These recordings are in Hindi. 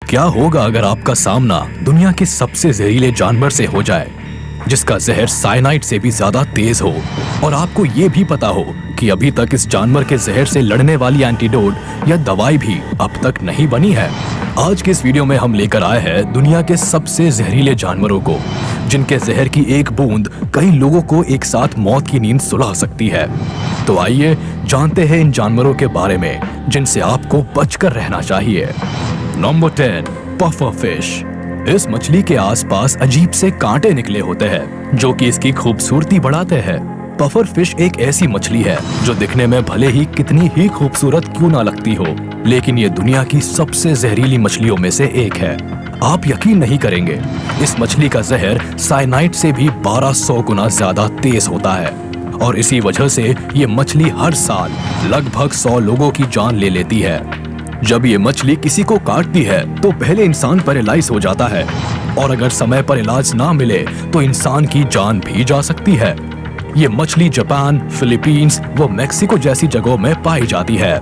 क्या होगा अगर आपका सामना दुनिया के सबसे जहरीले जानवर से हो जाए, जिसका जहर साइनाइड से भी ज्यादा तेज हो, और आपको ये भी पता हो कि अभी तक इस जानवर के जहर से लड़ने वाली एंटीडोट या दवाई भी अब तक नहीं बनी है। आज के इस वीडियो में हम लेकर आए हैं दुनिया के सबसे जहरीले जानवरों को, जिनके जहर की एक बूंद कई लोगों को एक साथ मौत की नींद सुला सकती है। तो आइए जानते हैं इन जानवरों के बारे में जिनसे आपको बचकर रहना चाहिए। Number 10, puffer fish. इस मछली के आसपास अजीब से कांटे निकले होते हैं जो कि इसकी खूबसूरती बढ़ाते हैं। पफर फिश एक ऐसी मछली है जो दिखने में भले ही कितनी ही खूबसूरत क्यों ना लगती हो, लेकिन ये दुनिया की सबसे जहरीली मछलियों में से एक है। आप यकीन नहीं करेंगे, इस मछली का जहर साइनाइड से भी 1200 गुना ज्यादा तेज होता है, और इसी वजह से ये मछली हर साल लगभग 100 लोगों की जान ले लेती है। जब ये मछली किसी को काटती है तो पहले इंसान पैरालाइज हो जाता है, और अगर समय पर इलाज ना मिले तो इंसान की जान भी जा सकती है। ये मछली जापान, फिलीपींस व मेक्सिको जैसी जगहों में पाई जाती है।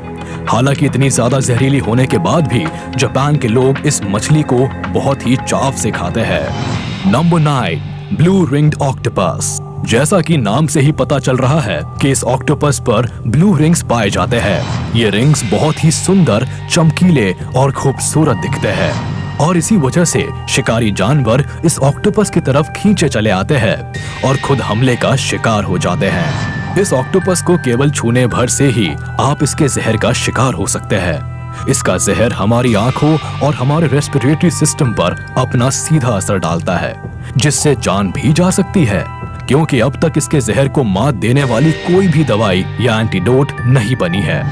हालांकि इतनी ज्यादा जहरीली होने के बाद भी जापान के लोग इस मछली को बहुत ही चाव से खाते हैं। Number 9, blue ringed octopus. जैसा कि नाम से ही पता चल रहा है कि इस ऑक्टोपस पर ब्लू रिंग्स पाए जाते हैं। ये रिंग्स बहुत ही सुंदर, चमकीले और खूबसूरत दिखते हैं, और इसी वजह से शिकारी जानवर इस ऑक्टोपस की तरफ खींचे चले आते हैं और खुद हमले का शिकार हो जाते हैं। इस ऑक्टोपस को केवल छूने भर से ही आप इसके जहर का शिकार हो सकते हैं। इसका जहर हमारी आंखों और हमारे रेस्पिरेटरी सिस्टम पर अपना सीधा असर डालता है, जिससे जान भी जा सकती है, क्योंकि अब तक इसके जहर को मात देने वाली कोई भी दवाई या एंटीडोट नहीं बनी है।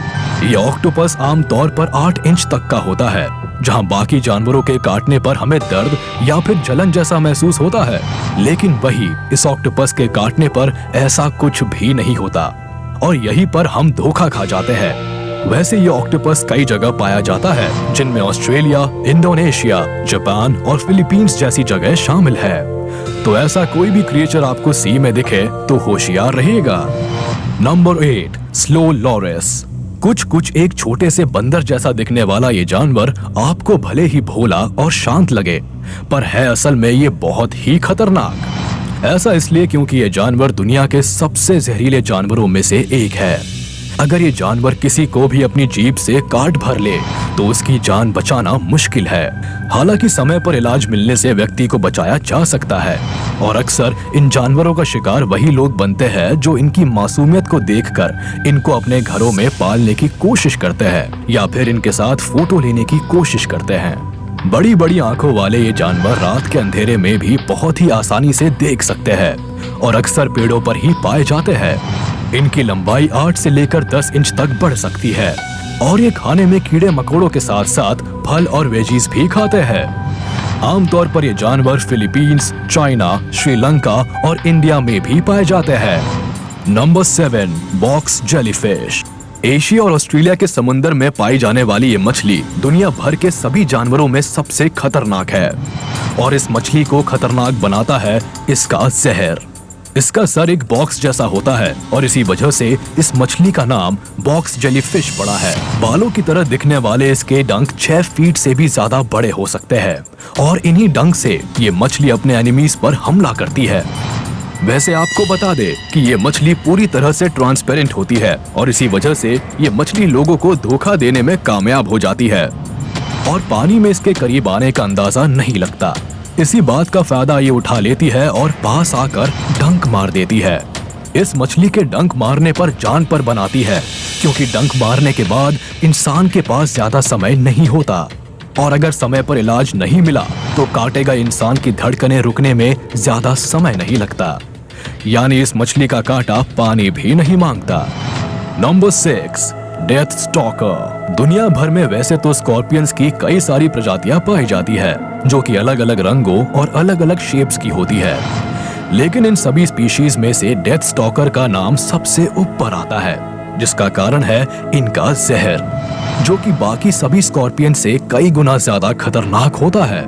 ये ऑक्टोपस आमतौर पर 8 इंच तक का होता है, जहां बाकी जानवरों के काटने पर हमें दर्द या फिर जलन जैसा महसूस होता है, लेकिन वही इस ऑक्टोपस के काटने पर ऐसा कुछ भी नहीं होता, और यहीं पर हम धोखा खा जाते हैं। वैसे ये ऑक्टोपस कई जगह पाया जाता है, जिनमें ऑस्ट्रेलिया, इंडोनेशिया, जापान और फिलीपींस जैसी जगह शामिल है। तो ऐसा कोई भी क्रिएचर आपको सी में दिखे तो होशियार रहिएगा। Number 8, slow Laureus. कुछ एक छोटे से बंदर जैसा दिखने वाला ये जानवर आपको भले ही भोला और शांत लगे, पर है असल में ये बहुत ही खतरनाक। ऐसा इसलिए क्योंकि ये जानवर दुनिया के सबसे जहरीले जानवरों में से एक है। अगर ये जानवर किसी को भी अपनी जीभ से काट भर ले तो उसकी जान बचाना मुश्किल है। हालांकि समय पर इलाज मिलने से व्यक्ति को बचाया जा सकता है, और अक्सर इन जानवरों का शिकार वही लोग बनते हैं जो इनकी मासूमियत को देखकर इनको अपने घरों में पालने की कोशिश करते हैं या फिर इनके साथ फोटो लेने की कोशिश करते हैं। बड़ी बड़ी आंखों वाले ये जानवर रात के अंधेरे में भी बहुत ही आसानी से देख सकते हैं, और अक्सर पेड़ों पर ही पाए जाते हैं। इनकी लंबाई 8 से लेकर 10 इंच तक बढ़ सकती है, और ये खाने में कीड़े मकोड़ों के साथ साथ फल और वेजीज भी खाते हैं। आमतौर पर ये जानवर फिलीपींस, चाइना, श्रीलंका और इंडिया में भी पाए जाते हैं। Number 7, box jellyfish. एशिया और ऑस्ट्रेलिया के समुद्र में पाई जाने वाली ये मछली दुनिया भर के सभी जानवरों में सबसे खतरनाक है, और इस मछली को खतरनाक बनाता है इसका जहर। इसका सर एक बॉक्स जैसा होता है, और इसी वजह से इस मछली का नाम बॉक्स जेलीफिश पड़ा है। बालों की तरह दिखने वाले इसके डंक 6 फीट से भी ज्यादा बड़े हो सकते हैं, और इन्हीं डंक से ये मछली अपने एनिमीज पर हमला करती है। वैसे आपको बता दे कि ये मछली पूरी तरह से ट्रांसपेरेंट होती है, और इसी वजह से ये मछली लोगों को धोखा देने में कामयाब हो जाती है, और पानी में इसके करीब आने का अंदाजा नहीं लगता। इसी बात का फायदा ये उठा लेती है और पास आकर डंक मार देती है। इस मछली के डंक मारने पर जान पर बनाती है, क्योंकि डंक मारने के बाद इंसान के पास ज्यादा समय नहीं होता, और अगर समय पर इलाज नहीं मिला तो काटे गए इंसान की धड़कनें रुकने में ज्यादा समय नहीं लगता। यानी इस मछली का कांटा पानी भी नहीं मांगता। Number 6, death stalker. दुनिया भर में वैसे तो स्कॉर्पियंस की कई सारी प्रजातियां पाई जाती है, जो कि अलग अलग रंगों और अलग अलग शेप्स की होती है, लेकिन इन सभी स्पीशीज में से डेथ स्टॉकर का नाम सबसे ऊपर आता है, जिसका कारण है इनका जहर, जो कि बाकी सभी स्कॉर्पियन से कई गुना ज्यादा खतरनाक होता है।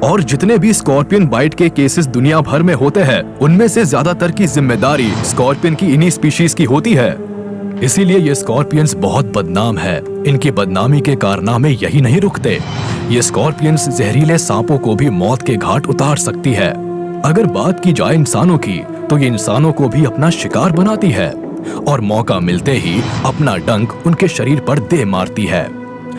और जितने भी स्कॉर्पियन बाइट के केसेस दुनिया भर में होते हैं, उनमें से ज्यादातर की जिम्मेदारी स्कॉर्पियन की इन्हीं स्पीशीज की होती है। इसीलिए ये स्कॉर्पियंस बहुत बदनाम है। इनकी बदनामी के कारनामे यही नहीं रुकते। ये स्कॉर्पियंस जहरीले सांपों को भी मौत के घाट उतार सकती है। अगर बात की जाए इंसानों की, तो ये इंसानों को भी अपना शिकार बनाती है और मौका मिलते ही अपना डंक उनके शरीर पर दे मारती है।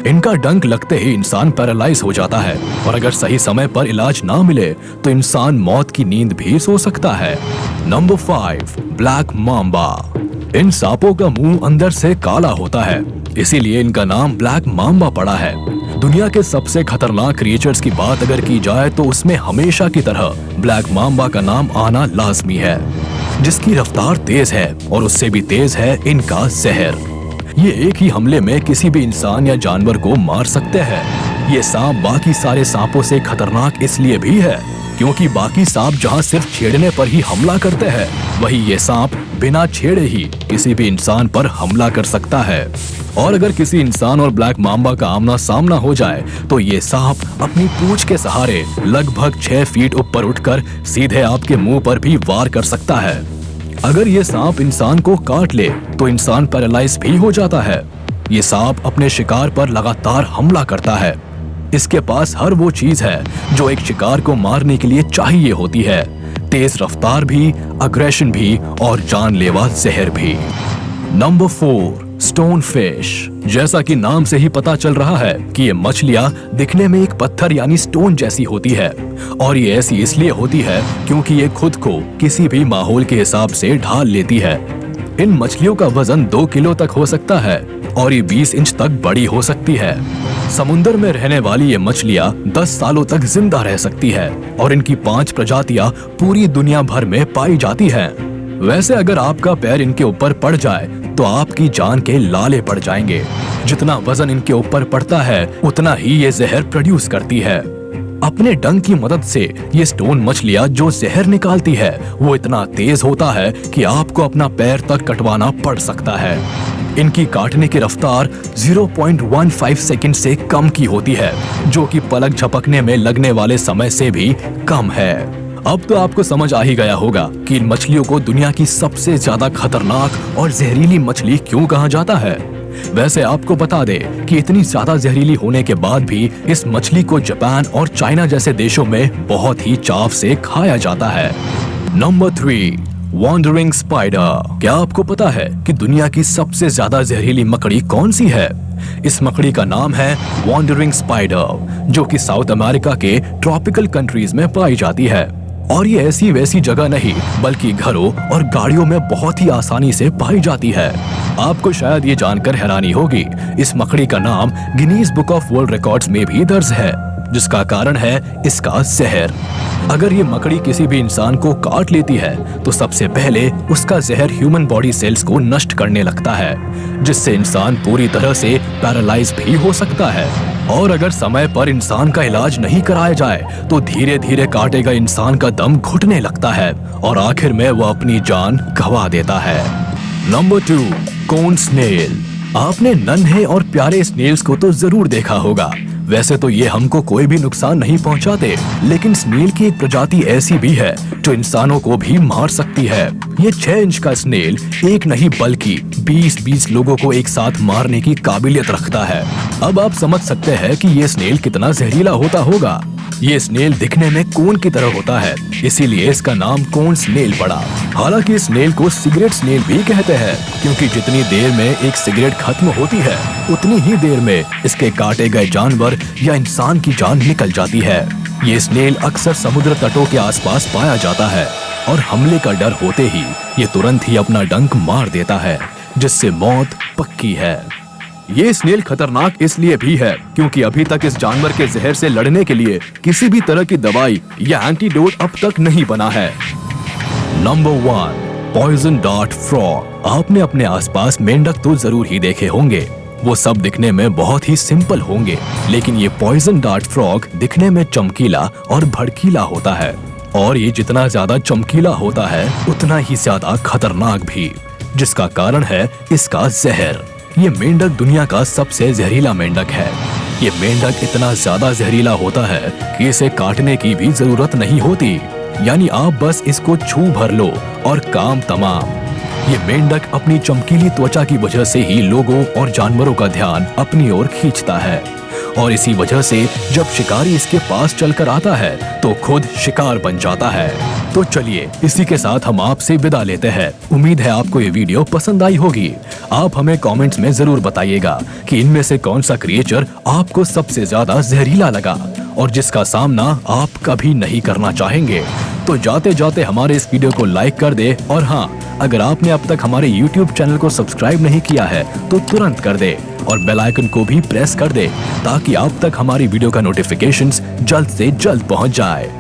इनका डंक लगते ही इंसान पैरालाइज हो जाता है और अगर सही समय पर इलाज ना मिले तो इंसान मौत की नींद भी सो सकता है। Number 5, black mamba. इन सांपों का मुंह अंदर से काला होता है, इसीलिए इनका नाम ब्लैक माम्बा पड़ा है। दुनिया के सबसे खतरनाक क्रिएचर्स की बात अगर की जाए तो उसमें हमेशा की तरह ब्लैक माम्बा का नाम आना लाजमी है, जिसकी रफ्तार तेज है और उससे भी तेज है इनका जहर। ये एक ही हमले में किसी भी इंसान या जानवर को मार सकते हैं। ये सांप बाकी सारे सांपों से खतरनाक इसलिए भी है क्योंकि बाकी सांप जहां सिर्फ छेड़ने पर ही हमला करते हैं, वही ये सांप बिना छेड़े ही किसी भी इंसान पर हमला कर सकता है। और अगर किसी इंसान और ब्लैक माम्बा का आमना सामना हो जाए तो ये सांप अपनी पूंछ के सहारे लगभग 6 फीट ऊपर उठकर सीधे आपके मुंह पर भी वार कर सकता है। अगर ये सांप इंसान को काट ले तो इंसान पैरालाइज भी हो जाता है। ये सांप अपने शिकार पर लगातार हमला करता है। इसके पास हर वो चीज है जो एक शिकार को मारने के लिए चाहिए होती है, तेज रफ्तार भी, अग्रेशन भी और जानलेवा जहर भी। Number 4, stone fish. जैसा कि नाम से ही पता चल रहा है कि ये मछलियां दिखने में एक पत्थर यानी स्टोन जैसी होती है और ये ऐसी इसलिए होती है क्योंकि ये खुद को किसी भी माहौल के हिसाब से ढाल लेती है। इन मछलियों का वजन 2 किलो तक हो सकता है और ये 20 इंच तक बड़ी हो सकती है। समुद्र में रहने वाली ये मछलियां 10 सालों तक जिंदा रह सकती है और इनकी 5 प्रजातियां पूरी दुनिया भर में पाई जाती हैं। वैसे अगर आपका पैर इनके ऊपर पड़ जाए तो आपकी जान के लाले पड़ जाएंगे। जितना वजन इनके ऊपर पड़ता है उतना ही ये जहर प्रोड्यूस करती है। अपने डंक की मदद से ये स्टोन मछलियां जो जहर निकालती है वो इतना तेज होता है कि आपको अपना पैर तक कटवाना पड़ सकता है। इनकी काटने की रफ्तार 0.15 सेकंड से कम की होती है, जो कि पलक झपकने में लगने वाले समय से भी कम है। अब तो आपको समझ आ ही गया होगा कि इन मछलियों को दुनिया की सबसे ज्यादा खतरनाक और जहरीली मछली क्यों कहा जाता है। वैसे आपको बता दे कि इतनी ज्यादा जहरीली होने के बाद भी इस मछली को जापान और चाइना जैसे देशों में बहुत ही चाव से खाया जाता है। Number 3, wandering spider. क्या आपको पता है कि दुनिया की सबसे ज्यादा जहरीली मकड़ी कौन सी है? इस मकड़ी का नाम है वॉन्डरिंग स्पाइडर, जो कि साउथ अमेरिका के ट्रॉपिकल कंट्रीज में पाई जाती है। और ये ऐसी वैसी जगह नहीं बल्कि घरों और गाड़ियों में बहुत ही आसानी से पाई जाती है। आपको शायद ये जानकर हैरानी होगी, इस मकड़ी का नाम Guinness book of world records में भी दर्ज है, जिसका कारण है इसका जहर। अगर ये मकड़ी किसी भी इंसान को काट लेती है तो सबसे पहले उसका जहर ह्यूमन बॉडी सेल्स को नष्ट करने लगता है, जिससे इंसान पूरी तरह से पैरालाइज भी हो सकता है। और अगर समय पर इंसान का इलाज नहीं कराया जाए तो धीरे धीरे काटेगा इंसान का दम घुटने लगता है और आखिर में वह अपनी जान गंवा देता है। नंबर 2, कोन स्नेल। आपने नन्हे और प्यारे स्नेल्स को तो जरूर देखा होगा। वैसे तो ये हमको कोई भी नुकसान नहीं पहुंचाते, लेकिन स्नेल की एक प्रजाति ऐसी भी है जो इंसानों को भी मार सकती है। ये 6 इंच का स्नेल एक नहीं बल्कि 20-20 लोगों को एक साथ मारने की काबिलियत रखता है। अब आप समझ सकते हैं कि ये स्नेल कितना जहरीला होता होगा। ये स्नेल दिखने में कोन की तरह होता है, इसीलिए इसका नाम कोन स्नेल पड़ा। हालांकि स्नेल को सिगरेट स्नेल भी कहते हैं, क्योंकि जितनी देर में एक सिगरेट खत्म होती है उतनी ही देर में इसके काटे गए जानवर या इंसान की जान निकल जाती है। ये स्नेल अक्सर समुद्र तटों के आसपास पाया जाता है और हमले का डर होते ही ये तुरंत ही अपना डंक मार देता है, जिससे मौत पक्की है। ये स्नेल खतरनाक इसलिए भी है क्योंकि अभी तक इस जानवर के जहर से लड़ने के लिए किसी भी तरह की दवाई या एंटीडोट अब तक नहीं बना है। Number 1, poison dart frog. आपने अपने आसपास मेंढक तो जरूर ही देखे होंगे। वो सब दिखने में बहुत ही सिंपल होंगे, लेकिन ये पॉइजन डार्ट फ्रॉग दिखने में चमकीला और भड़कीला होता है। और ये जितना ज्यादा चमकीला होता है उतना ही ज्यादा खतरनाक भी, जिसका कारण है इसका जहर। ये मेंढक दुनिया का सबसे जहरीला मेंढक है। ये मेंढक इतना ज्यादा जहरीला होता है कि इसे काटने की भी जरूरत नहीं होती, यानी आप बस इसको छू भर लो और काम तमाम। ये मेंढक अपनी चमकीली त्वचा की वजह से ही लोगों और जानवरों का ध्यान अपनी ओर खींचता है और इसी वजह से जब शिकारी इसके पास चलकर आता है तो खुद शिकार बन जाता है। तो चलिए इसी के साथ हम आपसे विदा लेते हैं। उम्मीद है आपको ये वीडियो पसंद आई होगी। आप हमें कमेंट्स में जरूर बताइएगा कि इनमें से कौन सा क्रिएचर आपको सबसे ज्यादा जहरीला लगा और जिसका सामना आप कभी नहीं करना चाहेंगे। तो जाते जाते हमारे इस वीडियो को लाइक कर दे और हाँ, अगर आपने अब तक हमारे YouTube चैनल को सब्सक्राइब नहीं किया है तो तुरंत कर दे और बेल आइकन को भी प्रेस कर दे ताकि आप तक हमारी वीडियो का नोटिफिकेशंस जल्द से जल्द पहुंच जाए।